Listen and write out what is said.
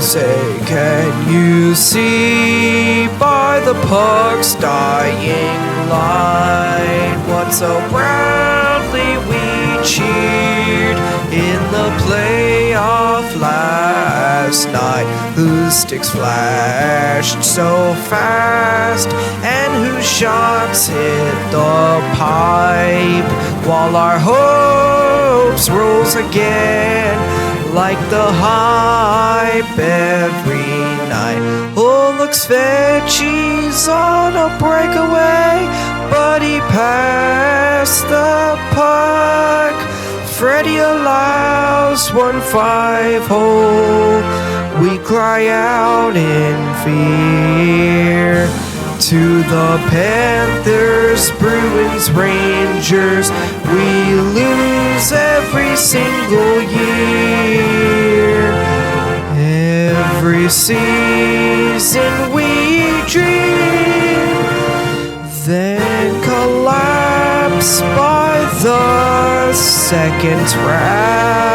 say, can you see by the puck's dying light what so proudly we cheered in the playoff last night? Whose sticks flashed so fast and whose shots hit the pipe, while our hopes rose again like the hype every night. Oh, look, Svech's on a breakaway, but he passed the puck. Freddie allows 1-5 hole. We cry out in fear. To the Panthers, Bruins, Rangers, we lose every single year. Every season we dream, then collapse by the second round.